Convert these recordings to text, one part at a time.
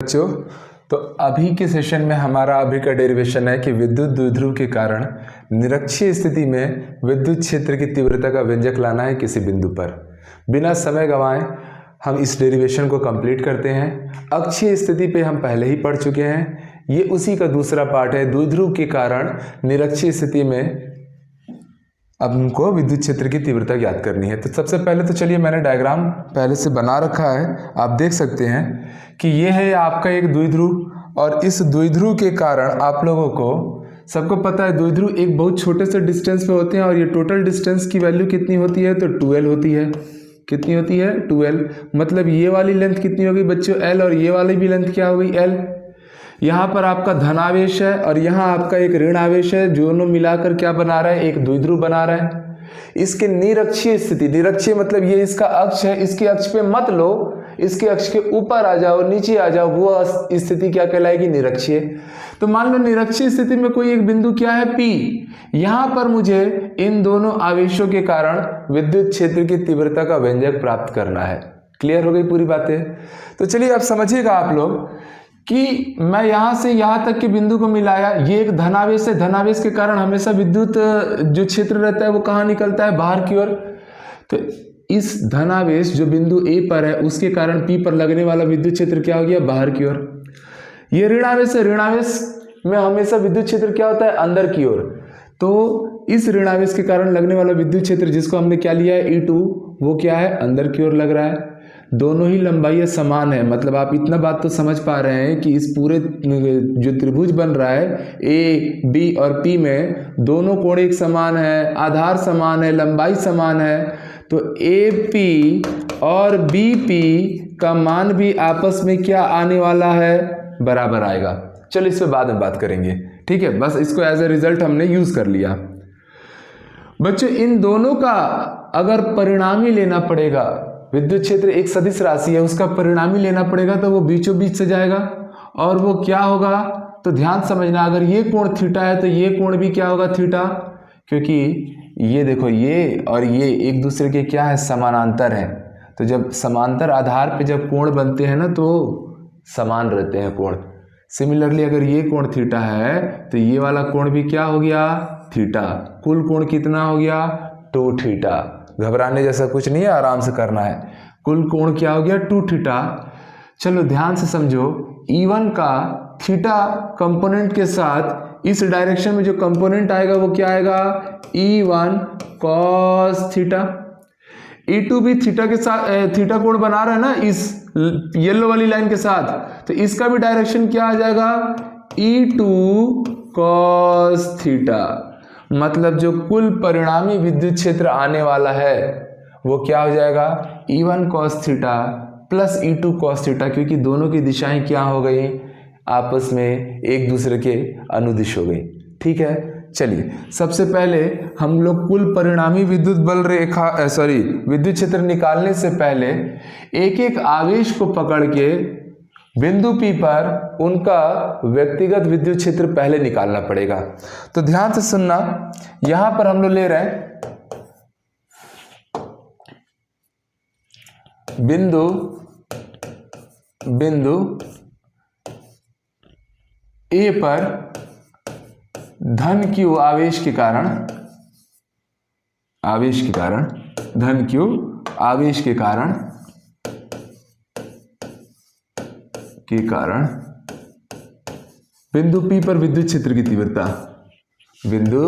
बच्चों, तो अभी के सेशन में हमारा अभी का डेरिवेशन है कि विद्युत द्विध्रुव के कारण निरक्षीय स्थिति में विद्युत क्षेत्र की तीव्रता का व्यंजक लाना है किसी बिंदु पर। बिना समय गंवाए हम इस डेरिवेशन को कंप्लीट करते हैं। अक्षीय स्थिति पे हम पहले ही पढ़ चुके हैं, ये उसी का दूसरा पार्ट है। द्विध्रुव के कारण निरक्षीय स्थिति में अब हमको विद्युत क्षेत्र की तीव्रता ज्ञात करनी है। तो सबसे पहले तो चलिए, मैंने डायग्राम पहले से बना रखा है, आप देख सकते हैं कि ये है आपका एक द्विध्रुव, और इस द्विध्रुव के कारण आप लोगों को सबको पता है द्विध्रुव एक बहुत छोटे से डिस्टेंस पे होते हैं, और ये टोटल डिस्टेंस की वैल्यू कितनी होती है, तो 12 होती है। कितनी होती है? 12। मतलब ये वाली लेंथ कितनी होगी बच्चों? L, और ये वाली भी लेंथ क्या हो गई? L। यहाँ पर आपका धनावेश है और यहाँ आपका एक ऋण आवेश है, दोनों मिलाकर क्या बना रहा है? एक द्विध्रुव बना रहा है। इसके निरक्षीय स्थिति, निरक्षीय मतलब ये इसका अक्ष है, इसके अक्ष पे मत लो, इसके अक्ष के ऊपर आ जाओ, नीचे आ जाओ, वो स्थिति क्या कहलाएगी? निरक्षीय। तो मान लो निरक्षीय स्थिति में कोई एक बिंदु क्या है? P। यहाँ पर मुझे इन दोनों आवेशों के कारण विद्युत क्षेत्र की तीव्रता का व्यंजक प्राप्त करना है। क्लियर हो गई पूरी बातें? तो चलिए अब समझिएगा आप लोग कि मैं यहाँ से यहाँ तक के बिंदु को मिलाया, ये एक धनावेश है, धनावेश के कारण हमेशा विद्युत जो क्षेत्र रहता है वो कहाँ निकलता है? बाहर की ओर। तो इस धनावेश जो बिंदु A पर है उसके कारण P पर लगने वाला विद्युत क्षेत्र क्या हो गया? बाहर की ओर। ये ऋणावेश है, ऋणावेश में हमेशा विद्युत क्षेत्र क्या होता है? अंदर की ओर। तो इस ऋणावेश के कारण लगने वाला विद्युत क्षेत्र जिसको हमने क्या लिया है? E2, वो क्या है? अंदर की ओर लग रहा है। दोनों ही लंबाई समान है, मतलब आप इतना बात तो समझ पा रहे हैं कि इस पूरे जो त्रिभुज बन रहा है ए, बी और पी में दोनों कोण एक समान है, आधार समान है, लंबाई समान है। तो ए पी और बी पी का मान भी आपस में क्या आने वाला है? बराबर आएगा। चलो इस पे बाद में बात करेंगे, ठीक है? बस इसको एज ए रिजल्ट हमने यूज कर लिया। बच्चों, इन दोनों का अगर परिणामी लेना पड़ेगा, विद्युत क्षेत्र एक सदिश राशि है, उसका परिणामी लेना पड़ेगा तो वो बीचों बीच से जाएगा, और वो क्या होगा? तो ध्यान समझना, अगर ये कोण थीटा है तो ये कोण भी क्या होगा? थीटा। क्योंकि ये देखो, ये और ये एक दूसरे के क्या है? समानांतर है। तो जब समांतर आधार पे जब कोण बनते हैं ना तो समान रहते हैं कोण। सिमिलरली अगर ये कोण थीटा है तो ये वाला कोण भी क्या हो गया? थीटा। कुल कोण कितना हो गया? 2 थीटा। घबराने जैसा कुछ नहीं है, आराम से करना है। कुल कोण क्या हो गया? 2 थीटा। चलो ध्यान से समझो, E1 का थीटा कंपोनेंट के साथ इस डायरेक्शन में जो कंपोनेंट आएगा वो क्या आएगा? E1 cos theta. E2 भी थीटा के साथ थीटा कोण बना रहा है ना इस येलो वाली लाइन के साथ, तो इसका भी डायरेक्शन क्या आ जाएगा? E2 cos theta. मतलब जो कुल परिणामी विद्युत क्षेत्र आने वाला है वो क्या हो जाएगा? E1 cos theta plus E2 cos theta, क्योंकि दोनों की दिशाएं क्या हो गई? आपस में एक दूसरे के अनुदिश हो गई। ठीक है, चलिए सबसे पहले हम लोग कुल परिणामी विद्युत बल रेखा विद्युत क्षेत्र निकालने से पहले एक एक आवेश को पकड़ के बिंदु P पर उनका व्यक्तिगत विद्युत क्षेत्र पहले निकालना पड़ेगा। तो ध्यान से सुनना, यहां पर हम लोग ले रहे हैं बिंदु A पर धन Q आवेश के कारण धन Q आवेश के कारण बिंदु P पर विद्युत क्षेत्र की तीव्रता, बिंदु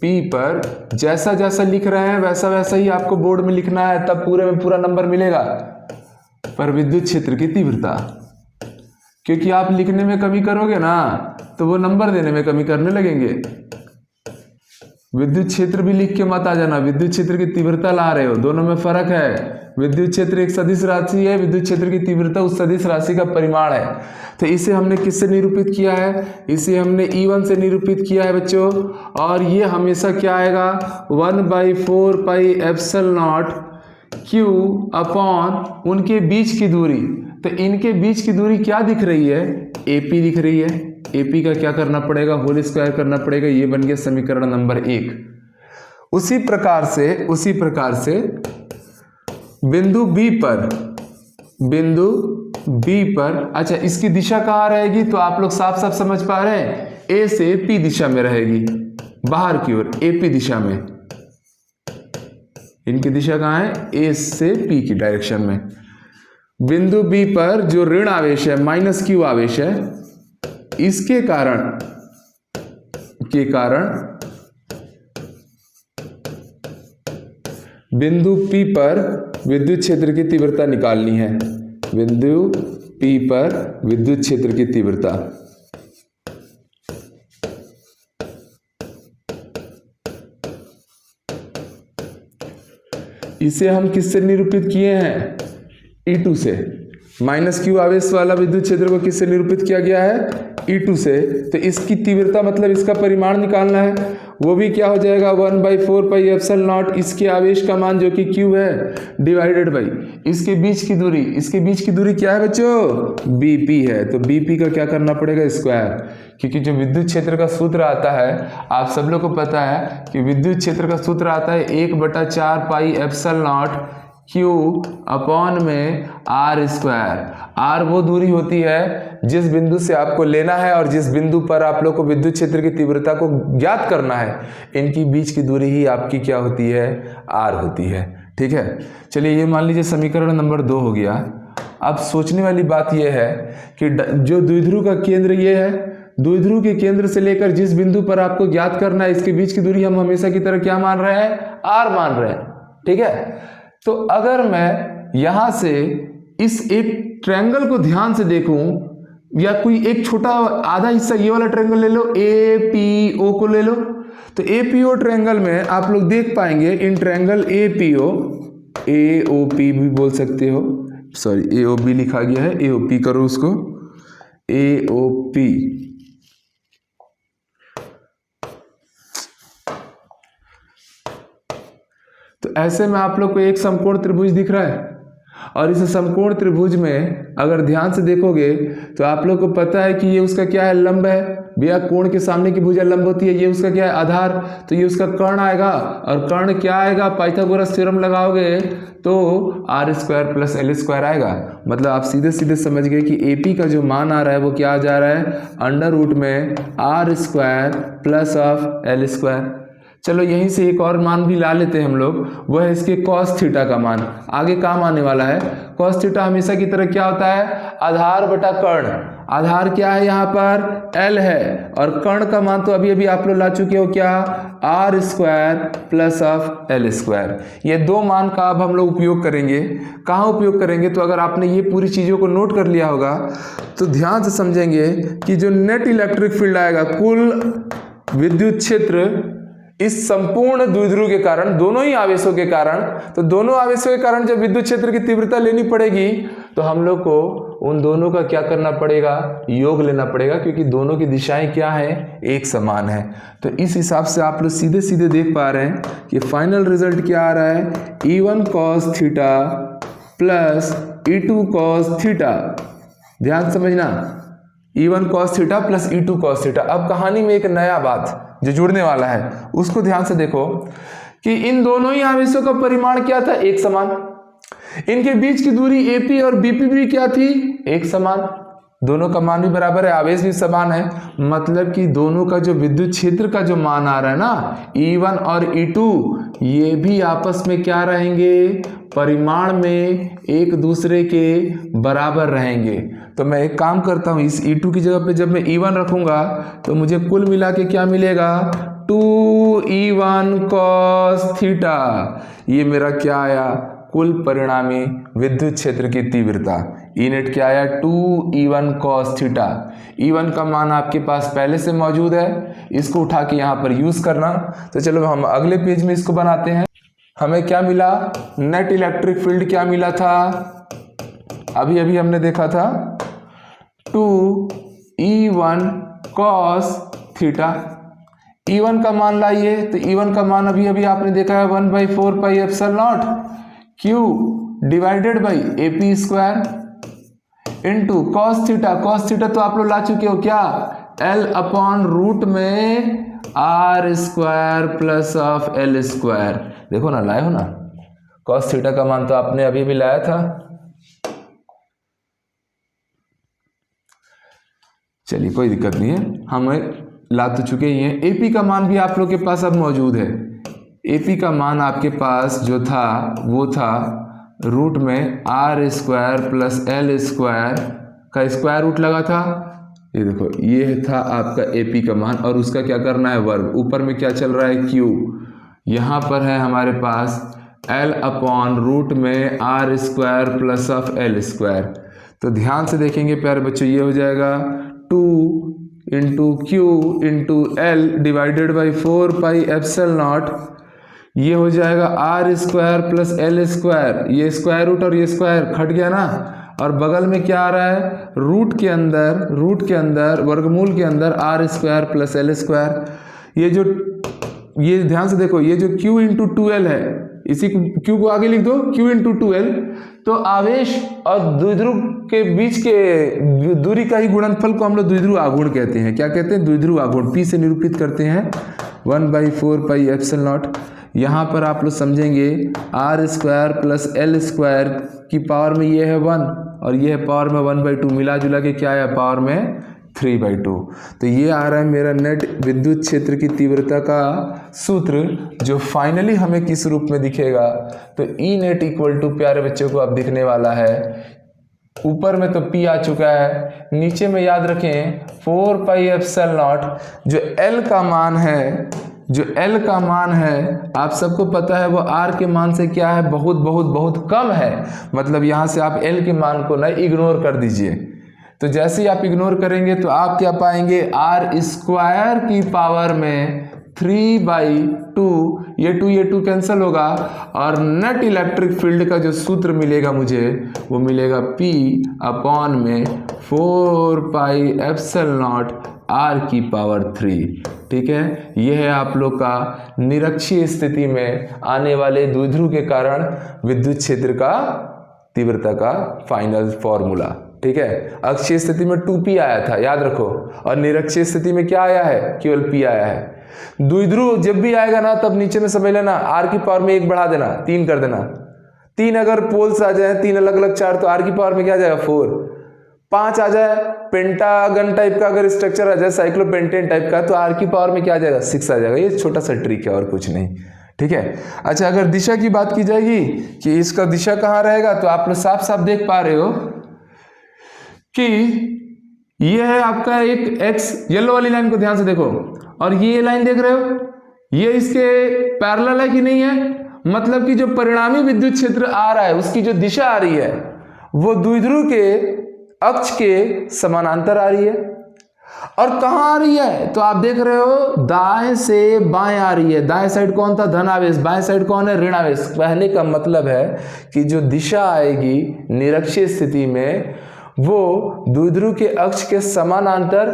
P पर जैसा जैसा लिख रहे हैं वैसा वैसा ही आपको बोर्ड में लिखना है, तब पूरे में पूरा नंबर मिलेगा। पर विद्युत क्षेत्र की तीव्रता, क्योंकि आप लिखने में कमी करोगे ना तो वो नंबर देने में कमी करने लगेंगे। विद्युत क्षेत्र भी लिख के मत आ जाना, विद्युत क्षेत्र की तीव्रता ला रहे हो, दोनों में फर्क है। विद्युत क्षेत्र एक सदिश राशि है, विद्युत क्षेत्र की तीव्रता उस सदिश राशि का परिमाण है। तो इसे हमने किससे निरूपित किया है? इसे हमने E1 से निरूपित किया है बच्चों, और ये हमेशा क्या आएगा? 1/4 पाई एप्सिलॉन नॉट Q अपॉन उनके बीच की दूरी। तो इनके बीच की दूरी क्या दिख रही है? AP दिख रही है। AP का क्या करना पड़ेगा? होल स्क्वायर करना पड़ेगा। ये बन गया समीकरण नंबर 1। उसी प्रकार से बिंदु B पर बी पर, अच्छा इसकी दिशा कहाँ रहेगी, तो आप लोग साफ साफ समझ पा रहे हैं, ए से पी दिशा में रहेगी, बाहर की ओर एपी दिशा में। इनकी दिशा कहाँ है, ए से पी की डायरेक्शन में। बिंदु बी पर जो ऋण आवेश है, माइनस क्यू आवेश है, इसके कारण बिंदु P पर विद्युत क्षेत्र की तीव्रता निकालनी है। बिंदु P पर विद्युत क्षेत्र की तीव्रता, इसे हम किससे निरूपित किए हैं, E2 से। माइनस क्यू आवेश वाला विद्युत क्षेत्र को किससे निरूपित किया गया है, E2 से। तो इसकी तीव्रता मतलब इसका परिमाण निकालना है, वो भी क्या हो जाएगा 1/4 पाई एप्सिलॉन नॉट, इसके आवेश का मान जो कि Q है डिवाइडेड बाई इसके बीच की दूरी। इसके बीच की दूरी क्या है बच्चों, BP है। तो BP का क्या करना पड़ेगा, स्क्वायर, क्योंकि जो विद्युत क्षेत्र का सूत्र आता है, आप सब लोग को पता है कि विद्युत क्षेत्र का सूत्र आता है 1/4 पाई एप्सिलॉन नॉट Q अपॉन में R स्क्वायर। R वो दूरी होती है जिस बिंदु से आपको लेना है और जिस बिंदु पर आप लोग को विद्युत क्षेत्र की तीव्रता को ज्ञात करना है, इनकी बीच की दूरी ही आपकी क्या होती है, R होती है। ठीक है, चलिए ये मान लीजिए समीकरण नंबर 2 हो गया। अब सोचने वाली बात यह है कि जो द्विध्रुव का केंद्र ये है, द्विध्रुव के केंद्र से लेकर जिस बिंदु पर आपको ज्ञात करना है, इसके बीच की दूरी हम हमेशा की तरह क्या मान रहे हैं, R मान रहे हैं। ठीक है, तो अगर मैं यहां से इस एक ट्रायंगल को ध्यान से देखूं, या कोई एक छोटा आधा हिस्सा ये वाला ट्रायंगल ले लो, APO को ले लो, तो APO ट्रायंगल में आप लोग देख पाएंगे इन ट्रायंगल APO, AOP भी बोल सकते हो, सॉरी AOB लिखा गया है, AOP करो उसको, AOP। तो ऐसे में आप लोग को एक समकोण त्रिभुज दिख रहा है, और इस समकोण त्रिभुज में अगर ध्यान से देखोगे तो आप लोग को पता है कि ये उसका क्या है, लंब है भैया। कोण के सामने की भुजा लंब होती है, ये उसका क्या है, आधार। तो ये उसका कर्ण आएगा, और कर्ण क्या आएगा, पाइथागोरस थ्योरम लगाओगे तो R² प्लस L² आएगा। मतलब आप सीधे सीधे समझ गए कि AP का जो मान आ रहा है वो क्या आ जा रहा है, अंडर रूट में R² प्लस ऑफ L²। चलो यहीं से एक और मान भी ला लेते हैं हम लोग, वह है इसके cos थीटा का मान। आगे काम आने वाला है। cos थीटा हमेशा की तरह क्या होता है, आधार बटा कर्ण। आधार क्या है यहाँ पर, L है, और कर्ण का मान तो अभी अभी आप लोग ला चुके हो, क्या, R² प्लस ऑफ L²। ये दो मान का अब हम लोग उपयोग करेंगे। कहाँ उपयोग करेंगे, तो अगर आपने ये पूरी चीज़ों को नोट कर लिया होगा तो ध्यान से समझेंगे कि जो नेट इलेक्ट्रिक फील्ड आएगा, कुल विद्युत क्षेत्र इस संपूर्ण द्विध्रुव के कारण, दोनों ही आवेशों के कारण, तो दोनों आवेशों के कारण जब विद्युत क्षेत्र की तीव्रता लेनी पड़ेगी तो हम लोग को उन दोनों का क्या करना पड़ेगा, योग लेना पड़ेगा, क्योंकि दोनों की दिशाएं क्या है, एक समान है। तो इस हिसाब से आप लोग सीधे सीधे देख पा रहे हैं कि फाइनल रिजल्ट क्या आ रहा है, E1 cos theta plus E2 cos theta. ध्यान समझना, E1 cos theta plus E2 cos theta. अब कहानी में एक नया बात जो जुड़ने वाला है उसको ध्यान से देखो कि इन दोनों ही आवेशों का परिमाण क्या था, एक समान। इनके बीच की दूरी AP और BP भी क्या थी, एक समान। दोनों का मान भी बराबर है, आवेश भी समान है। मतलब कि दोनों का जो विद्युत क्षेत्र का जो मान आ रहा है ना, E1 और E2, ये भी आपस में क्या रहेंगे, परिमाण में एक दूसरे के बराबर रहेंगे। तो मैं एक काम करता हूँ, इस E2 की जगह पे जब मैं E1 रखूंगा तो मुझे कुल मिला के क्या मिलेगा, 2E1 cos थीटा। ये मेरा क्या आया, कुल परिणामी विद्युत क्षेत्र की तीव्रता। ई नेट क्या आया, 2E1 cos थीटा। E1 का मान आपके पास पहले से मौजूद है, इसको उठा के यहाँ पर यूज करना। तो चलो हम अगले पेज में इसको बनाते हैं। हमें क्या मिला, नेट इलेक्ट्रिक फील्ड क्या मिला था, अभी अभी हमने देखा था 2E1 cos थीटा। E1 का मान लाइए, तो E1 का मान अभी अभी आपने देखा है 1/4 पाई epsilon not Q divided by AP² into cos theta. cos theta तो आप लोग ला चुके हो, क्या, L अपॉन रूट में R² प्लस ऑफ L²। देखो ना, लाए हो ना, cos थीटा का मान तो आपने अभी भी लाया था। चलिए कोई दिक्कत नहीं है, हम ला तो चुके ही हैं। एपी का मान भी आप लोग के पास अब मौजूद है। एपी का मान आपके पास जो था वो था रूट में r square plus l square का स्क्वायर रूट लगा था। ये देखो ये था आपका एपी का मान, और उसका क्या करना है वर्ग। ऊपर में क्या चल रहा है क्यू, यहाँ पर है हमारे पास एल अपॉन रूट में r square plus of l square. तो ध्यान से देखेंगे प्यारे बच्चों, ये हो जाएगा 2 into q into l divided by 4 pi epsilon naught. ये हो जाएगा r square plus l square, ये स्क्वायर रूट और ये स्क्वायर खट गया ना, और बगल में क्या आ रहा है रूट के अंदर वर्गमूल के अंदर r square plus l square. ये ध्यान से देखो, ये जो q इंटू 2l है, इसी q को आगे लिख दो q इंटू 2l। तो आवेश और द्विध्रुव के बीच के दूरी का ही गुणनफल को हम लोग द्विध्रुव आघूर्ण कहते हैं। क्या कहते हैं? द्विध्रुव आघूर्ण। p से निरूपित करते हैं 1/4 पाई एप्सिलॉन नॉट। यहाँ पर आप लोग समझेंगे r square plus l square की पावर में ये है 1 और ये है पावर में 1/2, मिला जुला के क्या है पावर में 3/2। तो ये आ रहा है मेरा नेट विद्युत क्षेत्र की तीव्रता का सूत्र, जो फाइनली हमें किस रूप में दिखेगा। तो ई नेट इक्वल टू प्यारे बच्चों को अब दिखने वाला है, ऊपर में तो P आ चुका है, नीचे में याद रखें 4 पाई एप्सिलॉन नॉट। जो L का मान है आप सबको पता है वो R के मान से क्या है, बहुत बहुत बहुत कम है। मतलब यहाँ से आप L के मान को ना इग्नोर कर दीजिए। तो जैसे ही आप इग्नोर करेंगे तो आप क्या पाएंगे, आर स्क्वायर की पावर में 3/2, ये 2 कैंसिल होगा, और नेट इलेक्ट्रिक फील्ड का जो सूत्र मिलेगा मुझे वो मिलेगा P अपॉन में 4 पाई एप्सिलॉन नॉट R की पावर 3। ठीक है, यह है आप लोग का निरक्षीय स्थिति में आने वाले द्विध्रुव के कारण विद्युत क्षेत्र का तीव्रता का फाइनल फॉर्मूला। ठीक है, अक्षीय स्थिति में 2p आया था याद रखो, और निरक्षीय स्थिति में क्या आया है, केवल p आया है। द्विध्रुव जब भी आएगा ना तब नीचे में समझ लेना r की पावर में 1 बढ़ा देना, 3 कर देना। 3 अगर पोल्स आ जाए, 3 अलग अलग चार, तो r की पावर में क्या आ जाएगा 4। 5 आ जाए, पेंटागन टाइप का अगर स्ट्रक्चर आ जाए, साइक्लोपेंटेन टाइप का, तो r की पावर में क्या आ जाएगा 6 आ जाएगा। ये छोटा सा ट्रिक है और कुछ नहीं। ठीक है, अच्छा अगर दिशा की बात की जाएगी कि इसका दिशा कहाँ रहेगा, तो आप लोग साफ साफ देख पा रहे हो कि ये है आपका एक x, येलो वाली लाइन को ध्यान से देखो, और ये लाइन देख रहे हो, ये इसके पैरेलल है कि नहीं है। मतलब कि जो परिणामी विद्युत क्षेत्र आ रहा है उसकी जो दिशा आ रही है वो द्विध्रुव के अक्ष के समानांतर आ रही है। और कहाँ आ रही है, तो आप देख रहे हो दाएं से बाएं आ रही है। दाएं साइड कौन था, धनावेश, बाएं साइड कौन है, ऋणावेश। कहने का मतलब है कि जो दिशा आएगी निरक्षीय स्थिति में वो द्विध्रुव के अक्ष के समानांतर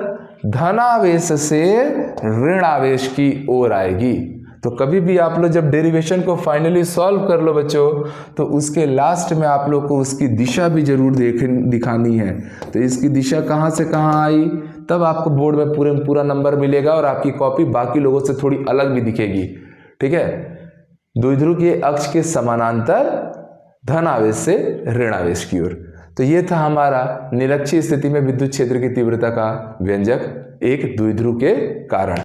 धनावेश से ऋणावेश की ओर आएगी। तो कभी भी आप लोग जब डेरिवेशन को फाइनली सॉल्व कर लो बच्चों, तो उसके लास्ट में आप लोग को उसकी दिशा भी जरूर दिखानी है। तो इसकी दिशा कहाँ से कहाँ आई, तब आपको बोर्ड में पूरा नंबर मिलेगा और आपकी कॉपी बाकी लोगों से थोड़ी अलग भी दिखेगी। ठीक है, द्विध्रुव के अक्ष के समानांतर धनावेश से ऋणावेश की ओर। तो ये था हमारा निरक्षीय स्थिति में विद्युत क्षेत्र की तीव्रता का व्यंजक एक द्विध्रुव के कारण।